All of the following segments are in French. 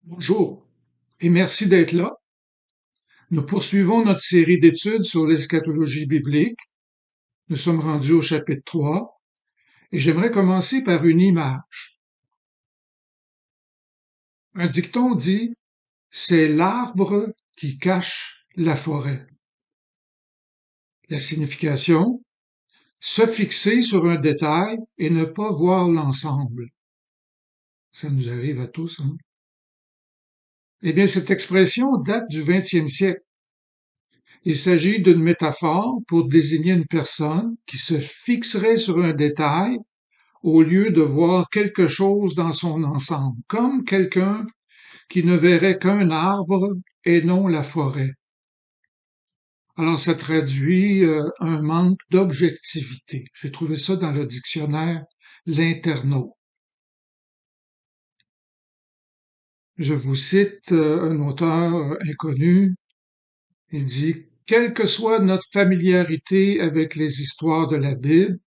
Bonjour et merci d'être là. Nous poursuivons notre série d'études sur l'eschatologie biblique. Nous sommes rendus au chapitre 3 et j'aimerais commencer par une image. Un dicton dit: c'est l'arbre qui cache la forêt. La signification: se fixer sur un détail et ne pas voir l'ensemble. Ça nous arrive à tous, hein? Eh bien, cette expression date du 20e siècle. Il s'agit d'une métaphore pour désigner une personne qui se fixerait sur un détail au lieu de voir quelque chose dans son ensemble, comme quelqu'un qui ne verrait qu'un arbre et non la forêt. Alors ça traduit un manque d'objectivité. J'ai trouvé ça dans le dictionnaire L'Internaute. Je vous cite un auteur inconnu. Il dit: quelle que soit notre familiarité avec les histoires de la Bible,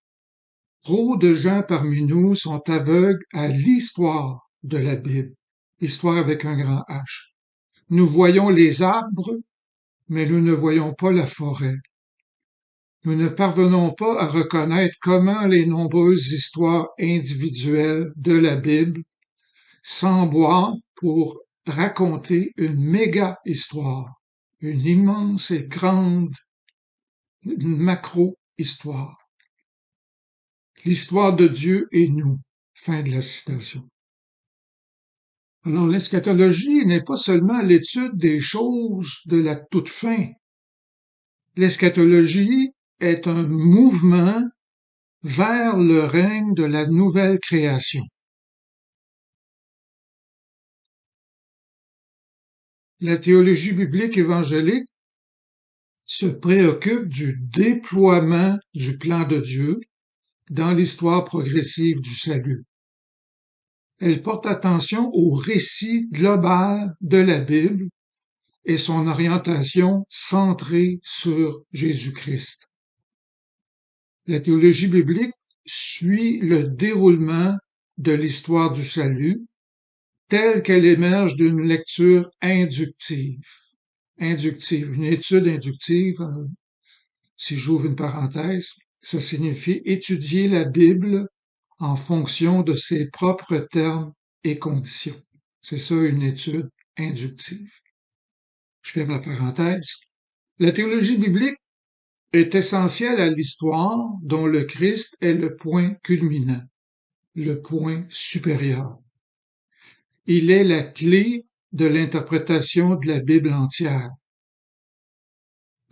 trop de gens parmi nous sont aveugles à l'histoire de la Bible. Histoire avec un grand H. Nous voyons les arbres, mais nous ne voyons pas la forêt. Nous ne parvenons pas à reconnaître comment les nombreuses histoires individuelles de la Bible s'emboîtent pour raconter une méga histoire, une immense et grande, une macro-histoire. L'histoire de Dieu et nous. Fin de la citation. Alors, l'eschatologie n'est pas seulement l'étude des choses de la toute fin. L'eschatologie est un mouvement vers le règne de la nouvelle création. La théologie biblique évangélique se préoccupe du déploiement du plan de Dieu dans l'histoire progressive du salut. Elle porte attention au récit global de la Bible et son orientation centrée sur Jésus-Christ. La théologie biblique suit le déroulement de l'histoire du salut telle qu'elle émerge d'une lecture inductive. Inductive, une étude inductive, si j'ouvre une parenthèse, ça signifie étudier la Bible en fonction de ses propres termes et conditions. C'est ça une étude inductive. Je ferme la parenthèse. La théologie biblique est essentielle à l'histoire dont le Christ est le point culminant, le point supérieur. Il est la clé de l'interprétation de la Bible entière.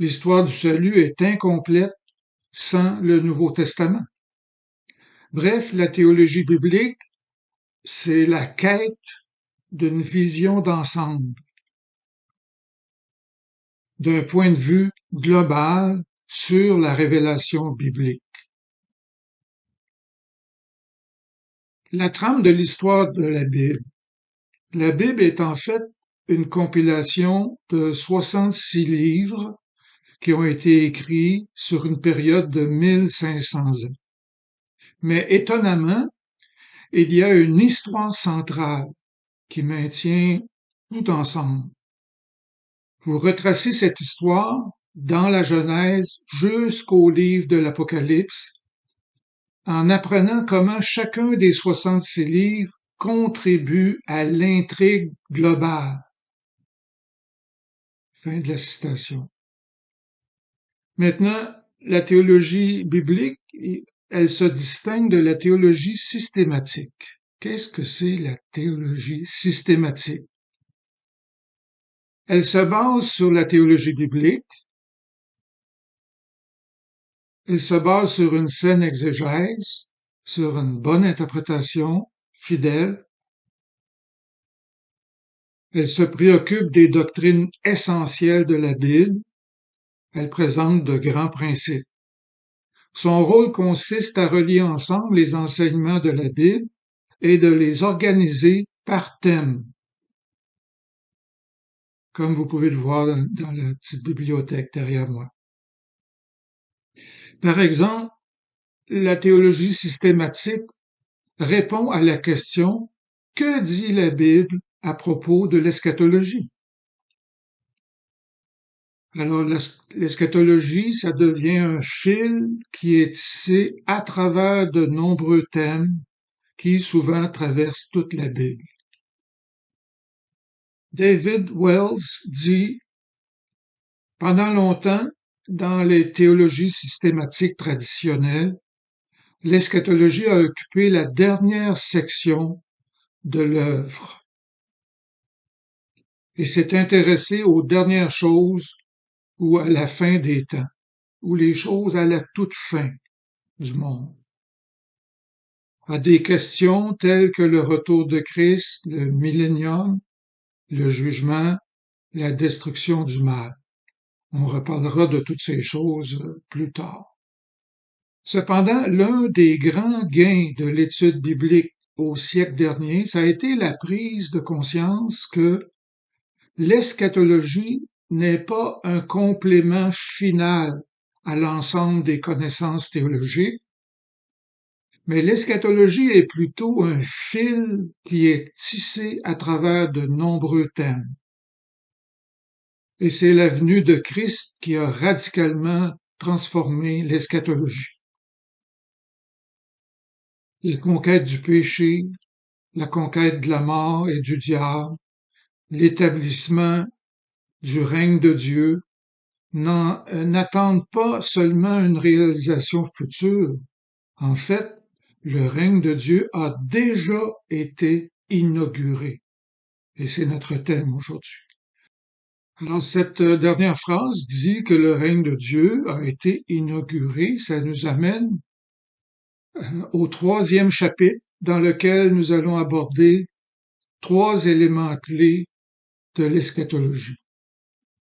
L'histoire du salut est incomplète sans le Nouveau Testament. Bref, la théologie biblique, c'est la quête d'une vision d'ensemble, d'un point de vue global sur la révélation biblique. La trame de l'histoire de la Bible. La Bible est en fait une compilation de 66 livres qui ont été écrits sur une période de 1500 ans. Mais étonnamment, il y a une histoire centrale qui maintient tout ensemble. Vous retracez cette histoire dans la Genèse jusqu'au livre de l'Apocalypse en apprenant comment chacun des 66 livres contribue à l'intrigue globale. Fin de la citation. Maintenant, la théologie biblique, elle se distingue de la théologie systématique. Qu'est-ce que c'est la théologie systématique? Elle se base sur la théologie biblique, elle se base sur une saine exégèse, sur une bonne interprétation fidèle. Elle se préoccupe des doctrines essentielles de la Bible. Elle présente de grands principes. Son rôle consiste à relier ensemble les enseignements de la Bible et de les organiser par thème, comme vous pouvez le voir dans la petite bibliothèque derrière moi. Par exemple, la théologie systématique répond à la question: que dit la Bible à propos de l'eschatologie. Alors, l'eschatologie, ça devient un fil qui est tissé à travers de nombreux thèmes qui souvent traversent toute la Bible. David Wells dit: pendant longtemps, dans les théologies systématiques traditionnelles, l'eschatologie a occupé la dernière section de l'œuvre et s'est intéressé aux dernières choses ou à la fin des temps, ou les choses à la toute fin du monde, à des questions telles que le retour de Christ, le millénium, le jugement, la destruction du mal. On reparlera de toutes ces choses plus tard. Cependant, l'un des grands gains de l'étude biblique au siècle dernier, ça a été la prise de conscience que l'eschatologie n'est pas un complément final à l'ensemble des connaissances théologiques, mais l'eschatologie est plutôt un fil qui est tissé à travers de nombreux thèmes. Et c'est la venue de Christ qui a radicalement transformé l'eschatologie. La conquête du péché, la conquête de la mort et du diable, l'établissement du règne de Dieu n'attendent pas seulement une réalisation future. En fait, le règne de Dieu a déjà été inauguré. Et c'est notre thème aujourd'hui. Alors, cette dernière phrase dit que le règne de Dieu a été inauguré. Ça nous amène au 3e chapitre dans lequel nous allons aborder 3 éléments clés de l'eschatologie.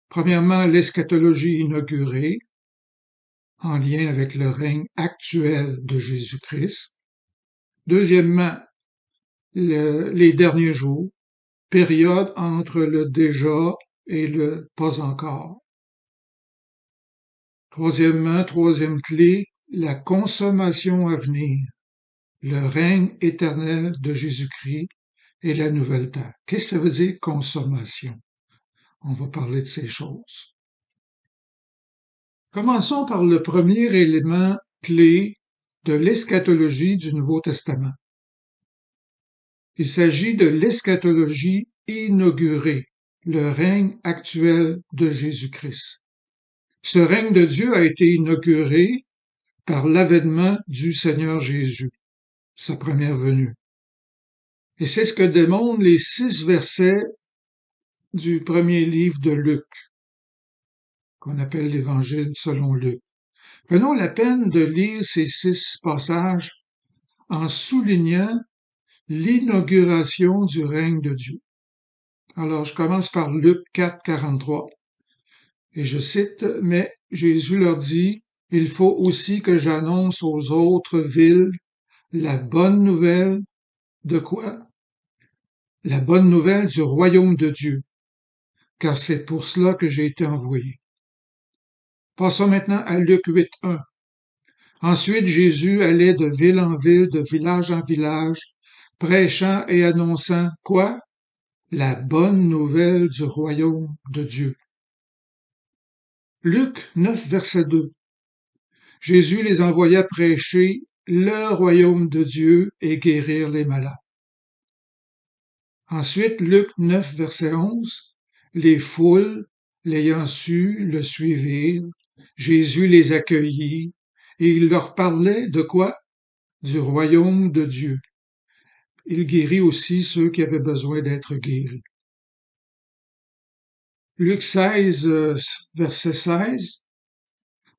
Premièrement, l'eschatologie inaugurée, en lien avec le règne actuel de Jésus-Christ. Deuxièmement, les derniers jours, période entre le déjà et le pas encore. Troisièmement, troisième clé, la consommation à venir, le règne éternel de Jésus-Christ et la nouvelle terre. Qu'est-ce que ça veut dire consommation? On va parler de ces choses. Commençons par le premier élément clé de l'eschatologie du Nouveau Testament. Il s'agit de l'eschatologie inaugurée, le règne actuel de Jésus-Christ. Ce règne de Dieu a été inauguré par l'avènement du Seigneur Jésus, sa première venue. Et c'est ce que démontrent les 6 versets du premier livre de Luc, qu'on appelle l'Évangile selon Luc. Prenons la peine de lire ces 6 passages en soulignant l'inauguration du règne de Dieu. Alors, je commence par Luc 4, 43. Et je cite, « Mais Jésus leur dit, il faut aussi que j'annonce aux autres villes la bonne nouvelle de quoi? La bonne nouvelle du royaume de Dieu, car c'est pour cela que j'ai été envoyé. » Passons maintenant à Luc 8, 1. Ensuite, Jésus allait de ville en ville, de village en village, prêchant et annonçant quoi? La bonne nouvelle du royaume de Dieu. Luc 9, verset 2. Jésus les envoya prêcher le royaume de Dieu et guérir les malades. Ensuite, Luc 9, verset 11. Les foules, l'ayant su, le suivirent. Jésus les accueillit et il leur parlait de quoi? Du royaume de Dieu. Il guérit aussi ceux qui avaient besoin d'être guéris. Luc 16, verset 16.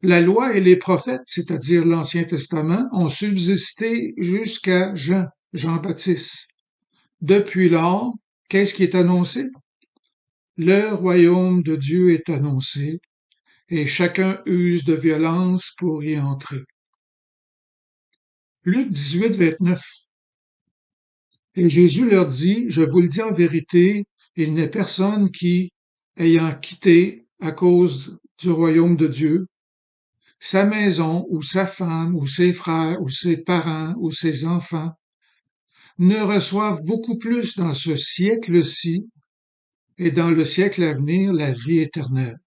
La loi et les prophètes, c'est-à-dire l'Ancien Testament, ont subsisté jusqu'à Jean-Baptiste. Depuis lors, qu'est-ce qui est annoncé? Le royaume de Dieu est annoncé, et chacun use de violence pour y entrer. Luc 18, 29. Et Jésus leur dit, je vous le dis en vérité, il n'est personne qui, ayant quitté à cause du royaume de Dieu, sa maison ou sa femme ou ses frères ou ses parents ou ses enfants, ne reçoivent beaucoup plus dans ce siècle-ci et dans le siècle à venir la vie éternelle.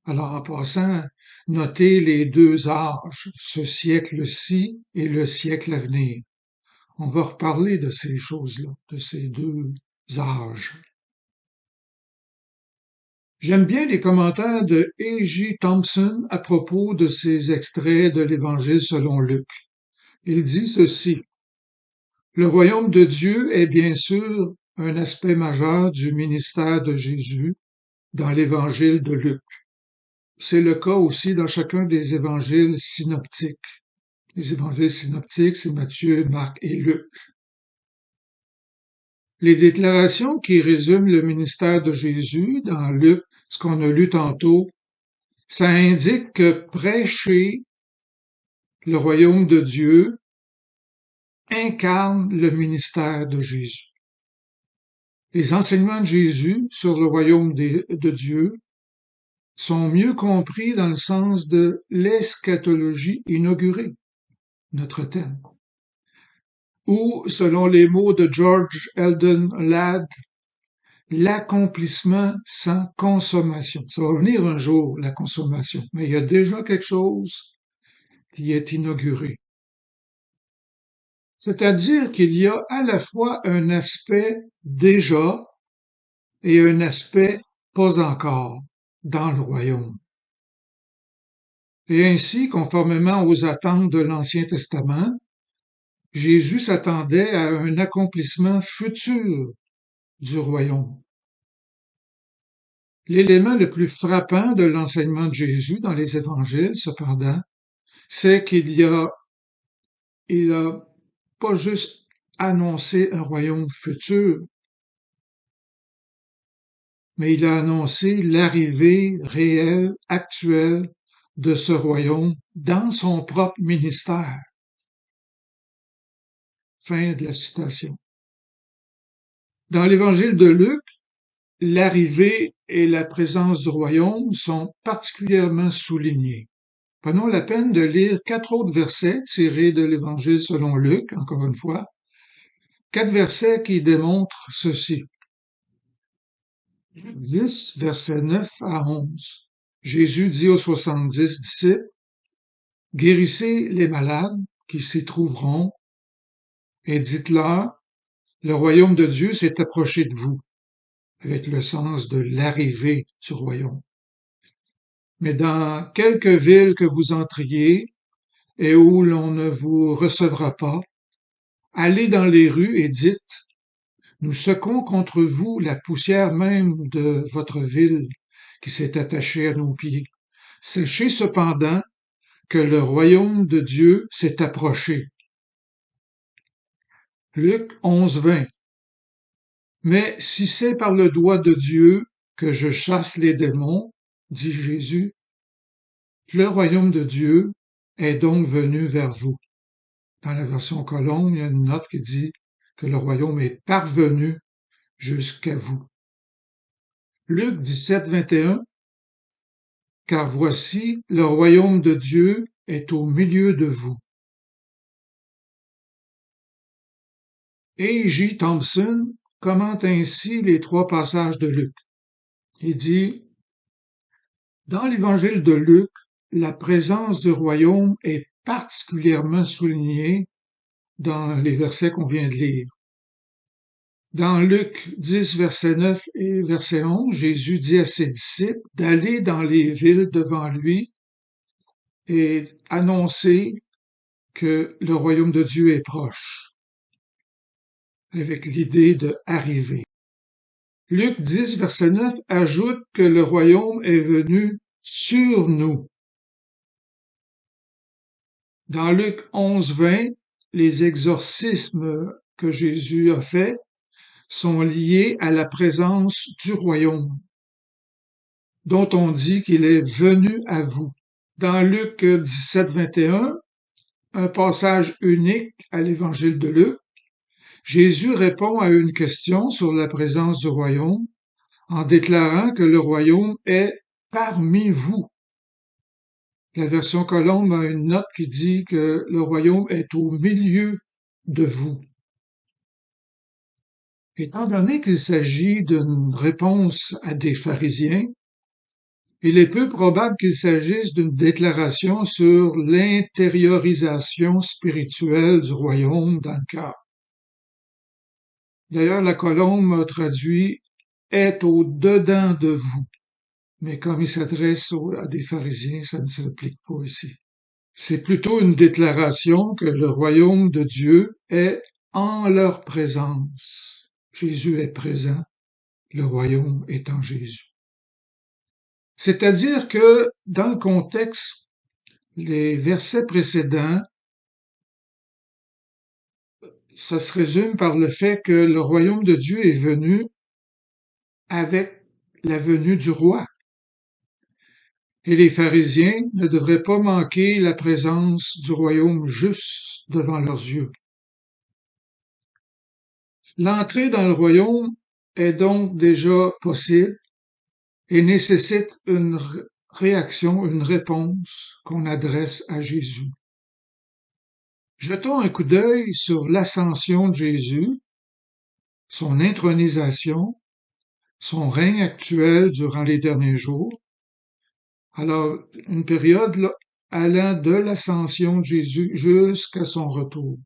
Alors en passant, notez les deux âges, ce siècle-ci et le siècle à venir. On va reparler de ces choses-là, de ces deux âges. J'aime bien les commentaires de A.J. Thompson à propos de ces extraits de l'Évangile selon Luc. Il dit ceci: le royaume de Dieu est bien sûr un aspect majeur du ministère de Jésus dans l'Évangile de Luc. C'est le cas aussi dans chacun des évangiles synoptiques. Les évangiles synoptiques, c'est Matthieu, Marc et Luc. Les déclarations qui résument le ministère de Jésus dans Luc, ce qu'on a lu tantôt, ça indique que prêcher le royaume de Dieu incarne le ministère de Jésus. Les enseignements de Jésus sur le royaume de Dieu sont mieux compris dans le sens de l'eschatologie inaugurée, notre thème. Ou, selon les mots de George Eldon Ladd, l'accomplissement sans consommation. Ça va venir un jour, la consommation, mais il y a déjà quelque chose qui est inauguré. C'est-à-dire qu'il y a à la fois un aspect déjà et un aspect pas encore dans le royaume. Et ainsi, conformément aux attentes de l'Ancien Testament, Jésus s'attendait à un accomplissement futur du royaume. L'élément le plus frappant de l'enseignement de Jésus dans les évangiles, cependant, c'est il a pas juste annoncé un royaume futur, mais il a annoncé l'arrivée réelle, actuelle de ce royaume dans son propre ministère. Fin de la citation. Dans l'évangile de Luc, l'arrivée et la présence du royaume sont particulièrement soulignés. Prenons la peine de lire 4 autres versets tirés de l'Évangile selon Luc, encore une fois. 4 versets qui démontrent ceci. 10, versets 9 à 11. Jésus dit aux 70 disciples, « Guérissez les malades qui s'y trouveront, et dites-leur, le royaume de Dieu s'est approché de vous, avec le sens de l'arrivée du royaume. Mais dans quelque ville que vous entriez et où l'on ne vous recevra pas, allez dans les rues et dites, nous secouons contre vous la poussière même de votre ville qui s'est attachée à nos pieds. Sachez cependant que le royaume de Dieu s'est approché. » Luc 11:20. Mais si c'est par le doigt de Dieu que je chasse les démons, dit Jésus, le royaume de Dieu est donc venu vers vous. Dans la version Colombe, il y a une note qui dit que le royaume est parvenu jusqu'à vous. Luc 17:21. Car voici, le royaume de Dieu est au milieu de vous. A.J. Thompson commente ainsi les 3 passages de Luc. Il dit, dans l'évangile de Luc, la présence du royaume est particulièrement soulignée dans les versets qu'on vient de lire. Dans Luc 10, verset 9 et verset 11, Jésus dit à ses disciples d'aller dans les villes devant lui et annoncer que le royaume de Dieu est proche, avec l'idée de arriver. Luc 10, verset 9 ajoute que le royaume est venu sur nous. Dans Luc 11, 20, les exorcismes que Jésus a faits sont liés à la présence du royaume, dont on dit qu'il est venu à vous. Dans Luc 17, 21, un passage unique à l'évangile de Luc, Jésus répond à une question sur la présence du royaume en déclarant que le royaume est parmi vous. La version Colombe a une note qui dit que le royaume est au milieu de vous. Étant donné qu'il s'agit d'une réponse à des pharisiens, il est peu probable qu'il s'agisse d'une déclaration sur l'intériorisation spirituelle du royaume dans le cœur. D'ailleurs, la colombe a traduit est au-dedans de vous. Mais comme il s'adresse à des pharisiens, ça ne s'applique pas ici. C'est plutôt une déclaration que le royaume de Dieu est en leur présence. Jésus est présent, le royaume est en Jésus. C'est-à-dire que, dans le contexte, les versets précédents, ça se résume par le fait que le royaume de Dieu est venu avec la venue du roi. Et les pharisiens ne devraient pas manquer la présence du royaume juste devant leurs yeux. L'entrée dans le royaume est donc déjà possible et nécessite une réaction, une réponse qu'on adresse à Jésus. Jetons un coup d'œil sur l'ascension de Jésus, son intronisation, son règne actuel durant les derniers jours. Alors, une période là, allant de l'ascension de Jésus jusqu'à son retour.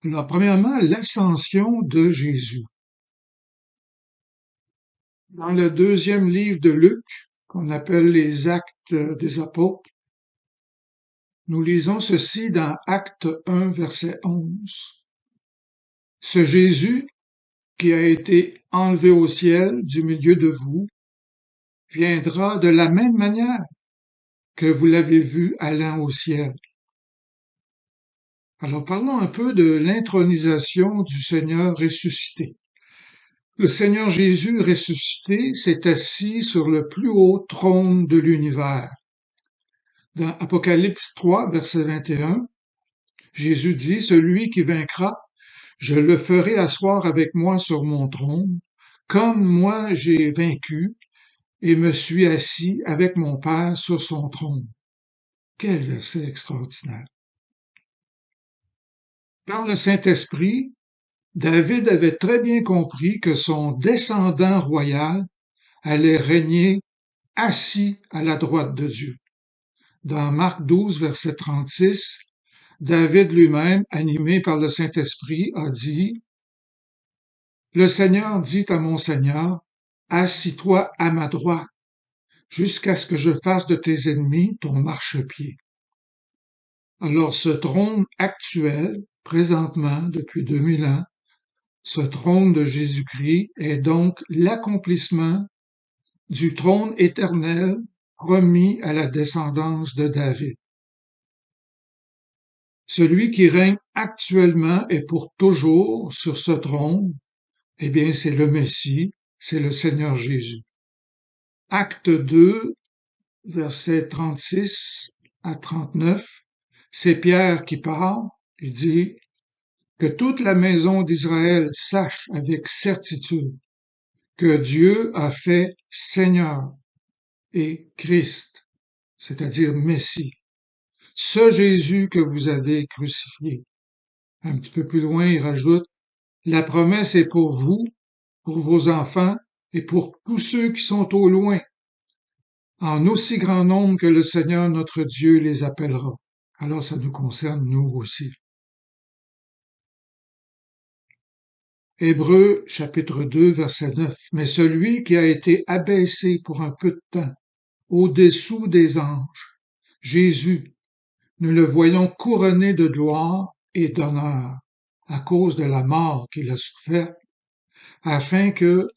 Alors, premièrement, l'ascension de Jésus. Dans le deuxième livre de Luc, qu'on appelle les Actes des Apôtres, nous lisons ceci dans Acte 1, verset 11. Ce Jésus qui a été enlevé au ciel du milieu de vous viendra de la même manière que vous l'avez vu allant au ciel. Alors parlons un peu de l'intronisation du Seigneur ressuscité. Le Seigneur Jésus ressuscité s'est assis sur le plus haut trône de l'univers. Dans Apocalypse 3, verset 21, Jésus dit, « Celui qui vaincra, je le ferai asseoir avec moi sur mon trône, comme moi j'ai vaincu et me suis assis avec mon Père sur son trône. » Quel verset extraordinaire. Par le Saint-Esprit, David avait très bien compris que son descendant royal allait régner assis à la droite de Dieu. Dans Marc 12, verset 36, David lui-même, animé par le Saint-Esprit, a dit, « Le Seigneur dit à mon Seigneur, assis-toi à ma droite, jusqu'à ce que je fasse de tes ennemis ton marchepied. » Alors ce trône actuel, présentement, depuis 2000 ans, ce trône de Jésus-Christ est donc l'accomplissement du trône éternel promis à la descendance de David. Celui qui règne actuellement et pour toujours sur ce trône, eh bien, c'est le Messie, c'est le Seigneur Jésus. Acte 2, versets 36 à 39, c'est Pierre qui parle, il dit que toute la maison d'Israël sache avec certitude que Dieu a fait Seigneur et Christ, c'est-à-dire Messie, ce Jésus que vous avez crucifié. Un petit peu plus loin, il rajoute, la promesse est pour vous, pour vos enfants et pour tous ceux qui sont au loin, en aussi grand nombre que le Seigneur notre Dieu les appellera. Alors ça nous concerne nous aussi. Hébreux chapitre 2 verset 9. Mais celui qui a été abaissé pour un peu de temps au-dessous des anges, Jésus, nous le voyons couronné de gloire et d'honneur à cause de la mort qu'il a soufferte, afin que,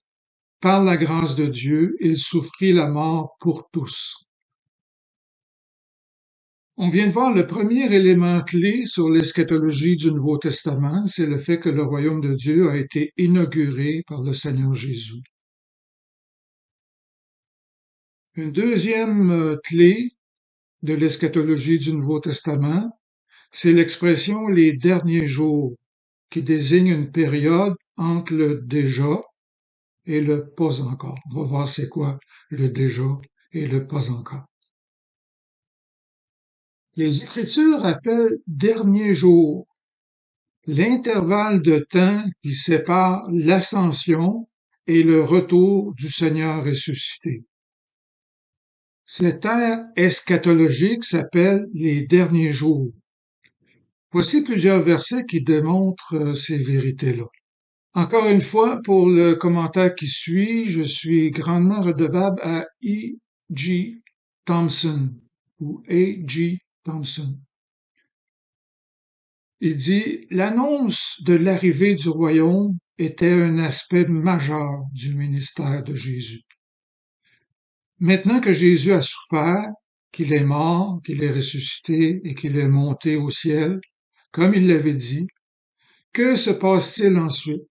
par la grâce de Dieu, il souffrit la mort pour tous. On vient de voir le premier élément clé sur l'eschatologie du Nouveau Testament, c'est le fait que le royaume de Dieu a été inauguré par le Seigneur Jésus. Une deuxième clé de l'eschatologie du Nouveau Testament, c'est l'expression les derniers jours, qui désigne une période entre le déjà et le pas encore. On va voir c'est quoi le déjà et le pas encore. Les Écritures appellent dernier jour l'intervalle de temps qui sépare l'ascension et le retour du Seigneur ressuscité. Cette ère eschatologique s'appelle les derniers jours. Voici plusieurs versets qui démontrent ces vérités-là. Encore une fois, pour le commentaire qui suit, je suis grandement redevable à E. G. Thompson ou A. G. Thompson. Il dit, l'annonce de l'arrivée du royaume était un aspect majeur du ministère de Jésus. Maintenant que Jésus a souffert, qu'il est mort, qu'il est ressuscité et qu'il est monté au ciel, comme il l'avait dit, que se passe-t-il ensuite?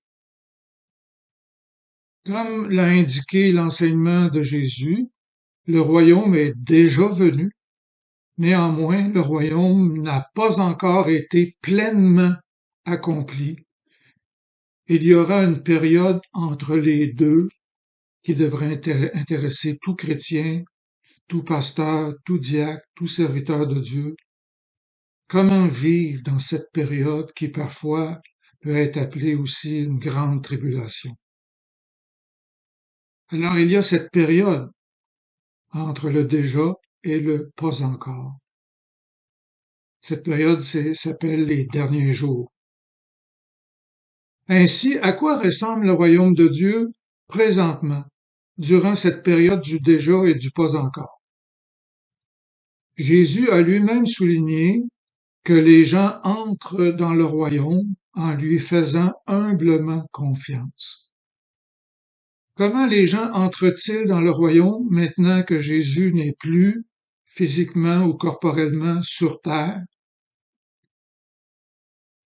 Comme l'a indiqué l'enseignement de Jésus, le royaume est déjà venu. Néanmoins, le royaume n'a pas encore été pleinement accompli. Il y aura une période entre les deux qui devrait intéresser tout chrétien, tout pasteur, tout diacre, tout serviteur de Dieu. Comment vivre dans cette période qui parfois peut être appelée aussi une grande tribulation? Alors il y a cette période entre le déjà et le pas encore. Cette période s'appelle les derniers jours. Ainsi, à quoi ressemble le royaume de Dieu présentement, durant cette période du déjà et du pas encore? Jésus a lui-même souligné que les gens entrent dans le royaume en lui faisant humblement confiance. Comment les gens entrent-ils dans le royaume maintenant que Jésus n'est plus physiquement ou corporellement sur terre?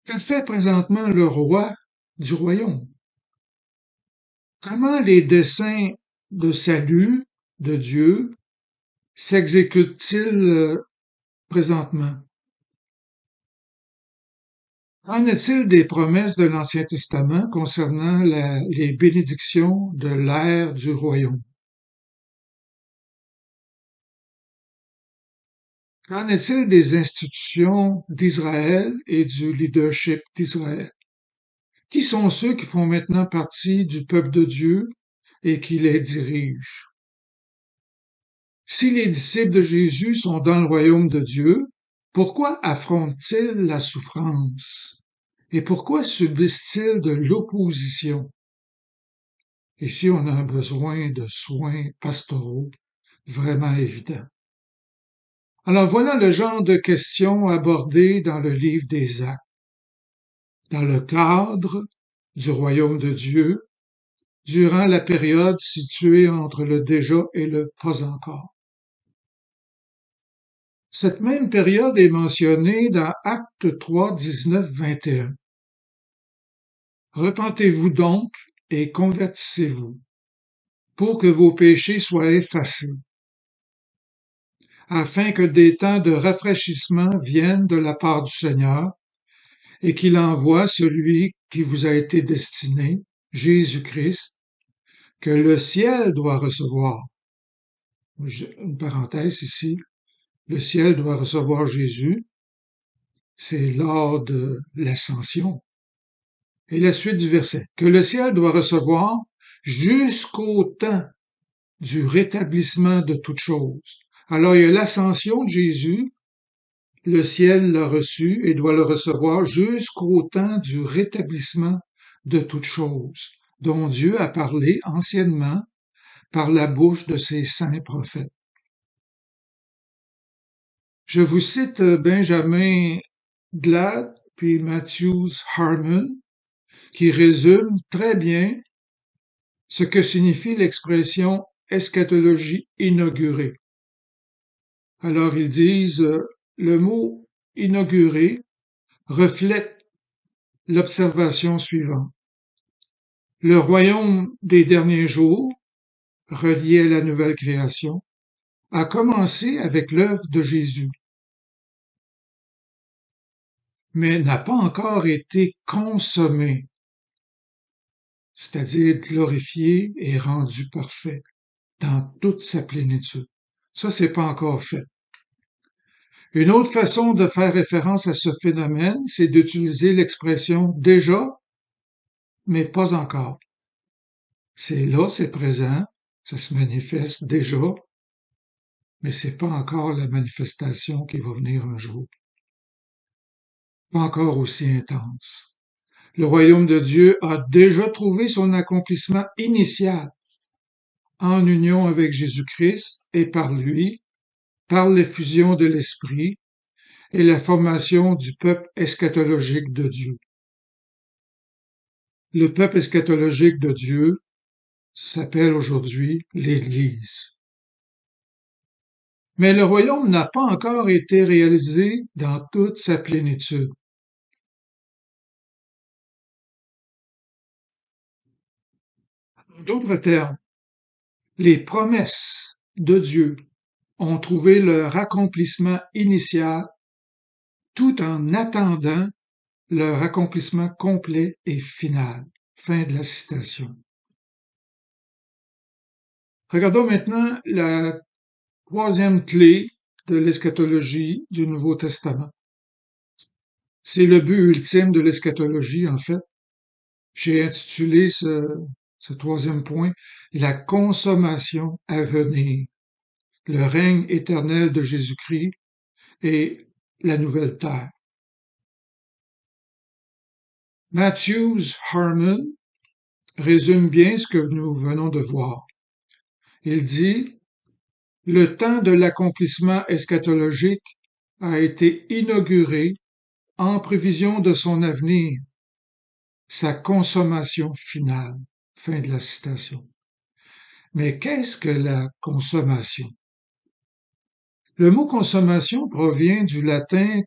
Que fait présentement le roi du royaume? Comment les desseins de salut de Dieu s'exécutent-ils présentement? Qu'en est-il des promesses de l'Ancien Testament concernant les bénédictions de l'ère du royaume? Qu'en est-il des institutions d'Israël et du leadership d'Israël? Qui sont ceux qui font maintenant partie du peuple de Dieu et qui les dirigent? Si les disciples de Jésus sont dans le royaume de Dieu, pourquoi affrontent-ils la souffrance? Et pourquoi subissent-ils de l'opposition? Ici, on a besoin de soins pastoraux vraiment évidents. Alors voilà le genre de questions abordées dans le livre des Actes. Dans le cadre du royaume de Dieu, durant la période située entre le déjà et le pas encore. Cette même période est mentionnée dans Actes 3, 19, 21. Repentez-vous donc et convertissez-vous, pour que vos péchés soient effacés, afin que des temps de rafraîchissement viennent de la part du Seigneur, et qu'il envoie celui qui vous a été destiné, Jésus-Christ, que le ciel doit recevoir. Une parenthèse ici, le ciel doit recevoir Jésus, c'est lors de l'ascension. Et la suite du verset, que le ciel doit recevoir jusqu'au temps du rétablissement de toutes choses. Alors il y a l'ascension de Jésus, le ciel l'a reçu et doit le recevoir jusqu'au temps du rétablissement de toutes choses, dont Dieu a parlé anciennement par la bouche de ses saints prophètes. Je vous cite Benjamin Glad puis Matthews Harmon, qui résument très bien ce que signifie l'expression eschatologie inaugurée. Alors ils disent, le mot inauguré reflète l'observation suivante. Le royaume des derniers jours, relié à la nouvelle création, a commencé avec l'œuvre de Jésus, mais n'a pas encore été consommé, c'est-à-dire glorifié et rendu parfait dans toute sa plénitude. Ça, c'est pas encore fait. Une autre façon de faire référence à ce phénomène, c'est d'utiliser l'expression déjà, mais pas encore. C'est là, c'est présent, ça se manifeste déjà, mais c'est pas encore la manifestation qui va venir un jour. Pas encore aussi intense. Le royaume de Dieu a déjà trouvé son accomplissement initial en union avec Jésus-Christ et par lui, par l'effusion de l'Esprit et la formation du peuple eschatologique de Dieu. Le peuple eschatologique de Dieu s'appelle aujourd'hui l'Église. Mais le royaume n'a pas encore été réalisé dans toute sa plénitude. En d'autres termes, les promesses de Dieu ont trouvé leur accomplissement initial tout en attendant leur accomplissement complet et final. Fin de la citation. Regardons maintenant la troisième clé de l'eschatologie du Nouveau Testament. C'est le but ultime de l'eschatologie, en fait. J'ai intitulé ce troisième point la consommation à venir, le règne éternel de Jésus-Christ et la nouvelle terre. Matthews Harmon résume bien ce que nous venons de voir. Il dit: le temps de l'accomplissement eschatologique a été inauguré en prévision de son avenir, sa consommation finale. Fin de la citation. Mais qu'est-ce que la consommation? Le mot consommation provient du latin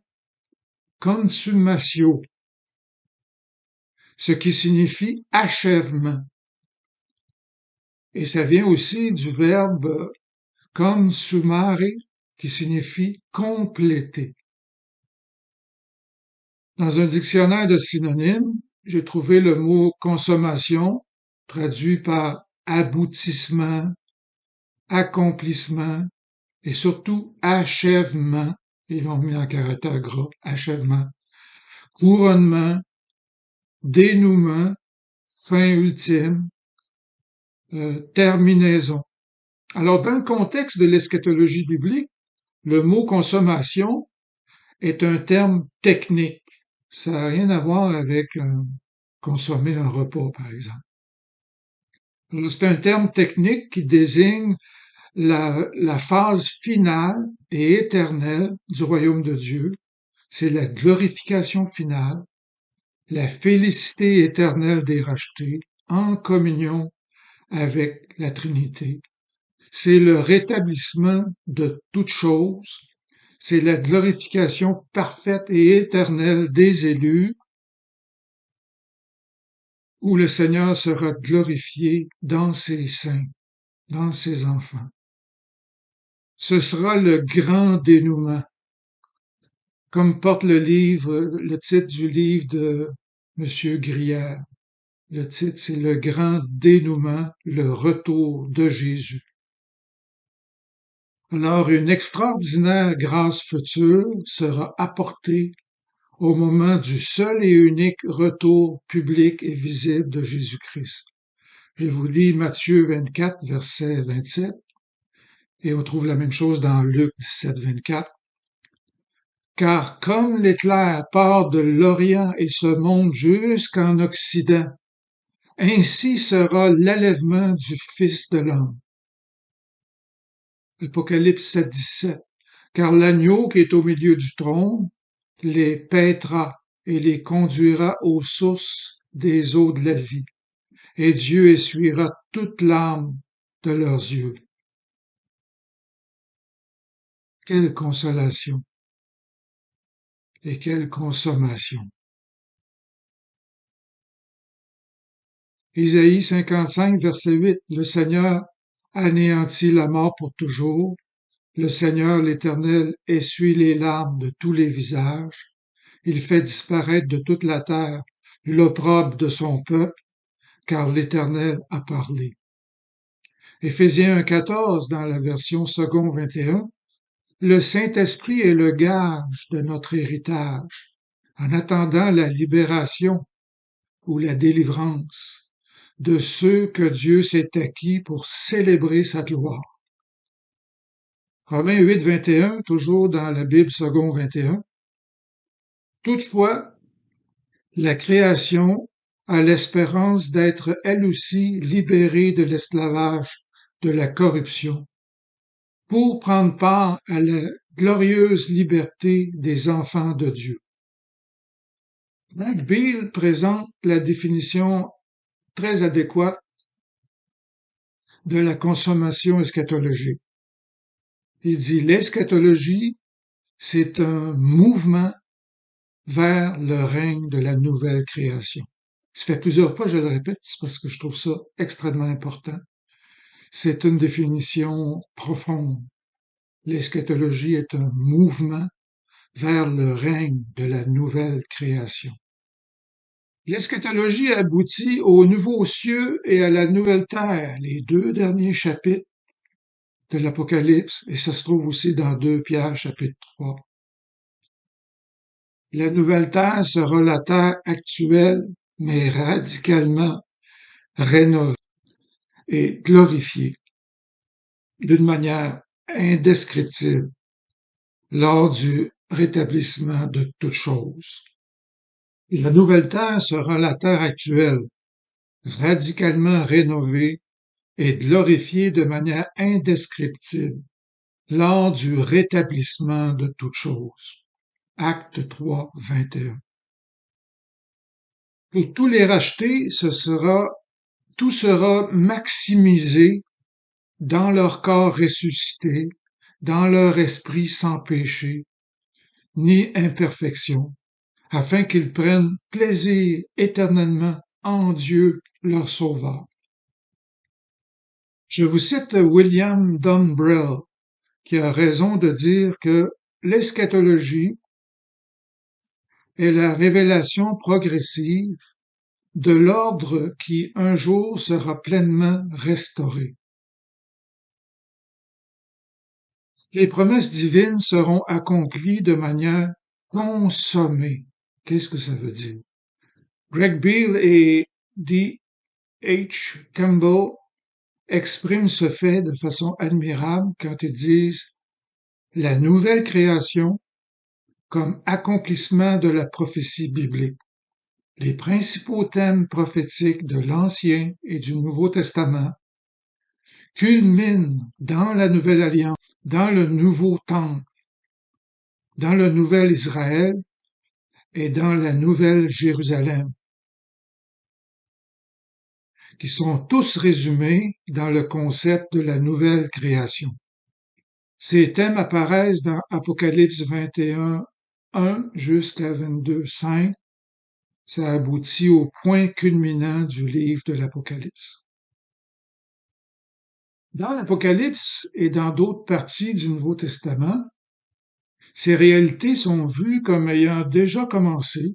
consumatio, ce qui signifie achèvement. Et ça vient aussi du verbe consumare, qui signifie compléter. Dans un dictionnaire de synonymes, j'ai trouvé le mot consommation, traduit par aboutissement, accomplissement et surtout achèvement. Ils l'ont mis en caractère gras, achèvement, couronnement, dénouement, fin ultime, terminaison. Alors, dans le contexte de l'eschatologie biblique, le mot consommation est un terme technique. Ça n'a rien à voir avec consommer un repas, par exemple. C'est un terme technique qui désigne la phase finale et éternelle du royaume de Dieu. C'est la glorification finale, la félicité éternelle des rachetés en communion avec la Trinité. C'est le rétablissement de toutes choses. C'est la glorification parfaite et éternelle des élus, où le Seigneur sera glorifié dans ses saints, dans ses enfants. Ce sera le grand dénouement, comme porte le titre du livre de M. Grière. Le titre, c'est Le grand dénouement, le retour de Jésus. Alors, une extraordinaire grâce future sera apportée au moment du seul et unique retour public et visible de Jésus-Christ. Je vous lis Matthieu 24, verset 27, et on trouve la même chose dans Luc 17, 24. Car comme l'éclair part de l'Orient et se monte jusqu'en Occident, ainsi sera l'enlèvement du Fils de l'homme. Apocalypse 7, 17. Car l'agneau qui est au milieu du trône les paîtra et les conduira aux sources des eaux de la vie, et Dieu essuiera toute larme de leurs yeux. Quelle consolation et quelle consommation. Isaïe 55, verset 8. Le Seigneur anéantit la mort pour toujours. Le Seigneur l'Éternel essuie les larmes de tous les visages. Il fait disparaître de toute la terre l'opprobre de son peuple, car l'Éternel a parlé. Éphésiens 1,14 dans la version second 21. Le Saint-Esprit est le gage de notre héritage, en attendant la libération ou la délivrance de ceux que Dieu s'est acquis pour célébrer sa gloire. Romains 8, 21, toujours dans la Bible second 21. Toutefois, la création a l'espérance d'être elle aussi libérée de l'esclavage, de la corruption, pour prendre part à la glorieuse liberté des enfants de Dieu. Greg Beale présente la définition très adéquate de la consommation eschatologique. Il dit l'eschatologie, c'est un mouvement vers le règne de la nouvelle création. Ça fait plusieurs fois que je le répète, c'est parce que je trouve ça extrêmement important. C'est une définition profonde. L'eschatologie est un mouvement vers le règne de la nouvelle création. L'eschatologie aboutit aux nouveaux cieux et à la nouvelle terre, les deux derniers chapitres de l'Apocalypse, et ça se trouve aussi dans 2 Pierre chapitre 3. La nouvelle terre sera la terre actuelle, mais radicalement rénovée et glorifiée d'une manière indescriptible lors du rétablissement de toutes choses. Et la nouvelle terre sera la terre actuelle, radicalement rénovée et glorifiée de manière indescriptible lors du rétablissement de toutes choses. Acte 3, 21. Pour tous les rachetés, tout sera maximisé dans leur corps ressuscité, dans leur esprit sans péché, ni imperfection, afin qu'ils prennent plaisir éternellement en Dieu leur Sauveur. Je vous cite William Dumbrell, qui a raison de dire que l'eschatologie est la révélation progressive de l'ordre qui un jour sera pleinement restauré. Les promesses divines seront accomplies de manière consommée. Qu'est-ce que ça veut dire? Greg Beale et D. H. Campbell expriment ce fait de façon admirable quand ils disent la nouvelle création comme accomplissement de la prophétie biblique. Les principaux thèmes prophétiques de l'Ancien et du Nouveau Testament culminent dans la Nouvelle Alliance, dans le Nouveau Temple, dans le Nouvel Israël et dans la Nouvelle Jérusalem, qui sont tous résumés dans le concept de la nouvelle création. Ces thèmes apparaissent dans Apocalypse 21, 1 jusqu'à 22, 5. Ça aboutit au point culminant du livre de l'Apocalypse. Dans l'Apocalypse et dans d'autres parties du Nouveau Testament, ces réalités sont vues comme ayant déjà commencé,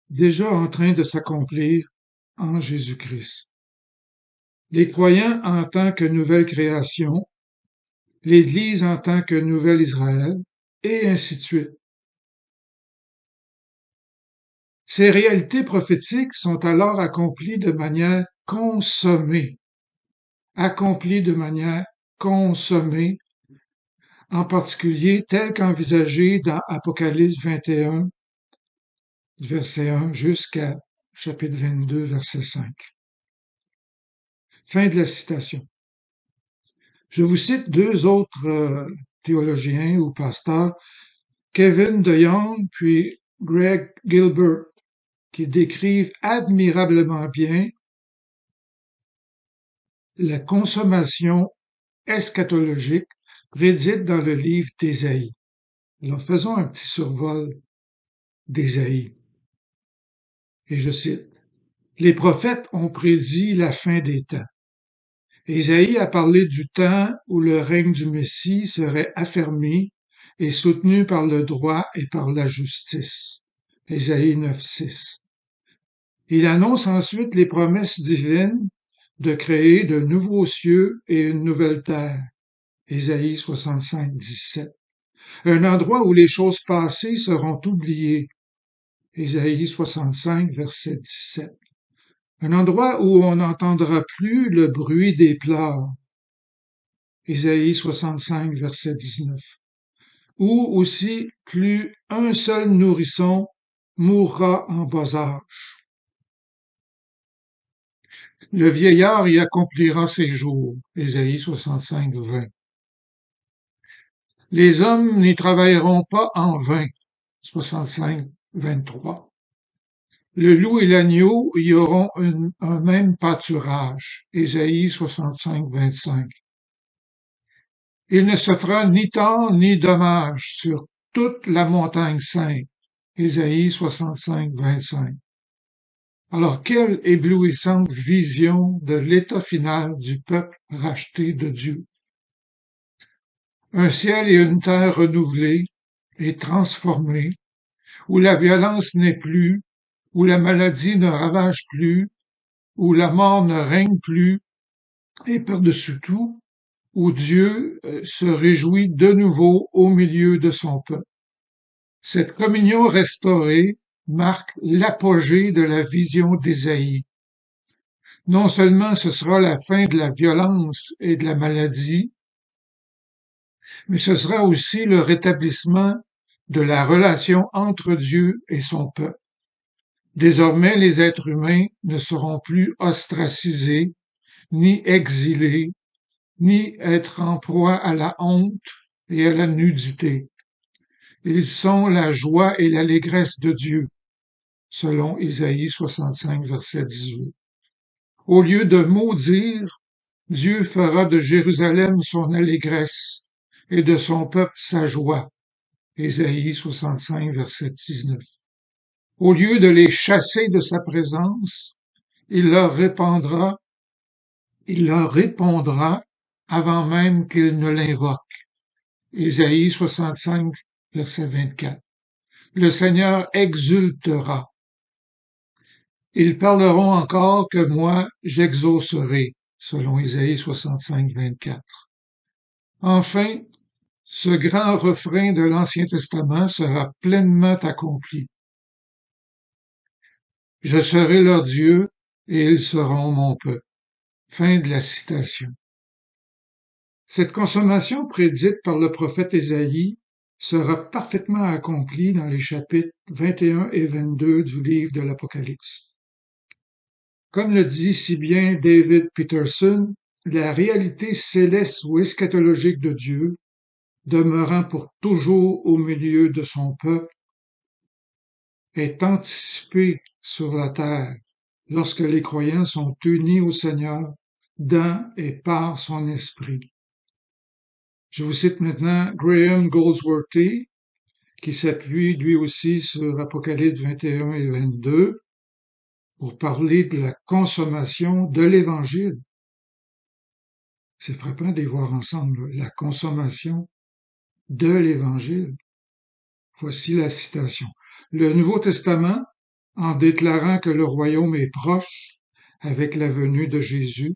déjà en train de s'accomplir en Jésus-Christ. Les croyants en tant que nouvelle création, l'Église en tant que nouvel Israël, et ainsi de suite. Ces réalités prophétiques sont alors accomplies de manière consommée, en particulier telles qu'envisagées dans Apocalypse 21, verset 1 jusqu'à chapitre 22, verset 5. Fin de la citation. Je vous cite deux autres théologiens ou pasteurs, Kevin DeYoung puis Greg Gilbert, qui décrivent admirablement bien la consommation eschatologique prédite dans le livre d'Ésaïe. Alors faisons un petit survol d'Ésaïe. Et je cite, « Les prophètes ont prédit la fin des temps. Ésaïe a parlé du temps où le règne du Messie serait affermi et soutenu par le droit et par la justice. » Ésaïe 9, 6. Il annonce ensuite les promesses divines de créer de nouveaux cieux et une nouvelle terre, Ésaïe 65, 17. Un endroit où les choses passées seront oubliées. Ésaïe 65, verset 17. Un endroit où on n'entendra plus le bruit des pleurs. Ésaïe 65, verset 19. Où aussi plus un seul nourrisson mourra en bas âge. Le vieillard y accomplira ses jours. Ésaïe 65, 20. Les hommes n'y travailleront pas en vain. 65, 23. Le loup et l'agneau y auront un même pâturage. Ésaïe 65, 25. Il ne se fera ni tort ni dommage sur toute la montagne sainte. Ésaïe 65, 25. Alors, quelle éblouissante vision de l'état final du peuple racheté de Dieu. Un ciel et une terre renouvelés et transformés, où la violence n'est plus, où la maladie ne ravage plus, où la mort ne règne plus, et par-dessus tout, où Dieu se réjouit de nouveau au milieu de son peuple. Cette communion restaurée marque l'apogée de la vision d'Ésaïe. Non seulement ce sera la fin de la violence et de la maladie, mais ce sera aussi le rétablissement de la relation entre Dieu et son peuple. Désormais, les êtres humains ne seront plus ostracisés, ni exilés, ni être en proie à la honte et à la nudité. Ils sont la joie et l'allégresse de Dieu, selon Isaïe 65, verset 18. Au lieu de maudire, Dieu fera de Jérusalem son allégresse et de son peuple sa joie. Ésaïe 65, verset 19. Au lieu de les chasser de sa présence, il leur répondra avant même qu'ils ne l'invoquent. Ésaïe 65, verset 24. Le Seigneur exultera. Ils parleront encore que moi j'exaucerai, selon Ésaïe 65, 24. Enfin, ce grand refrain de l'Ancien Testament sera pleinement accompli. Je serai leur Dieu et ils seront mon peuple. Fin de la citation. Cette consommation prédite par le prophète Ésaïe sera parfaitement accomplie dans les chapitres 21 et 22 du livre de l'Apocalypse. Comme le dit si bien David Peterson, la réalité céleste ou eschatologique de Dieu, demeurant pour toujours au milieu de son peuple, est anticipée sur la terre lorsque les croyants sont unis au Seigneur dans et par son esprit. Je vous cite maintenant Graham Goldsworthy, qui s'appuie lui aussi sur Apocalypse 21 et 22 pour parler de la consommation de l'Évangile. C'est frappant de les voir ensemble, la consommation de l'Évangile. Voici la citation. Le Nouveau Testament, en déclarant que le royaume est proche avec la venue de Jésus,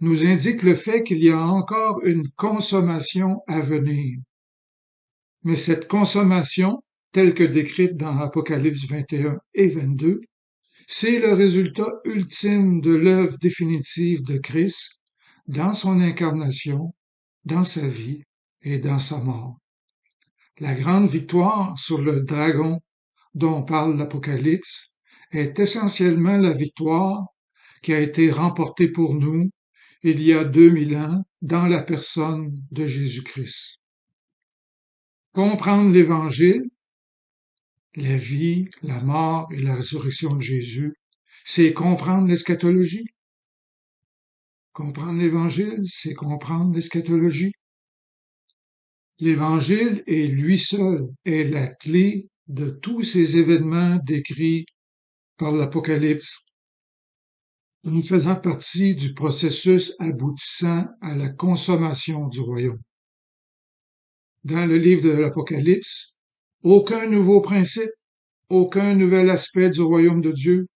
nous indique le fait qu'il y a encore une consommation à venir. Mais cette consommation, telle que décrite dans Apocalypse 21 et 22, c'est le résultat ultime de l'œuvre définitive de Christ dans son incarnation, dans sa vie et dans sa mort. La grande victoire sur le dragon dont parle l'Apocalypse est essentiellement la victoire qui a été remportée pour nous il y a 2000 ans dans la personne de Jésus-Christ. Comprendre l'Évangile, la vie, la mort et la résurrection de Jésus, c'est comprendre l'eschatologie. Comprendre l'Évangile, c'est comprendre l'eschatologie. L'Évangile est lui seul est la clé de tous ces événements décrits par l'Apocalypse, nous faisant partie du processus aboutissant à la consommation du royaume. Dans le livre de l'Apocalypse, aucun nouveau principe, aucun nouvel aspect du royaume de Dieu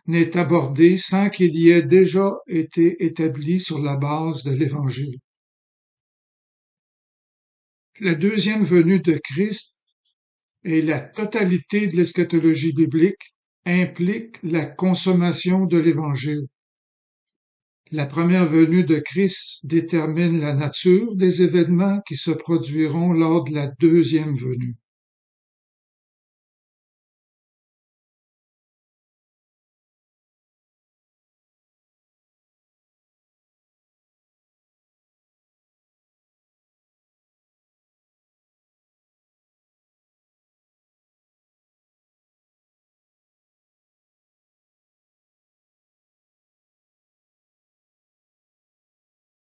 n'est abordé sans qu'il y ait déjà été établi sur la base de l'Évangile. La deuxième venue de Christ et la totalité de l'eschatologie biblique implique la consommation de l'Évangile. La première venue de Christ détermine la nature des événements qui se produiront lors de la deuxième venue.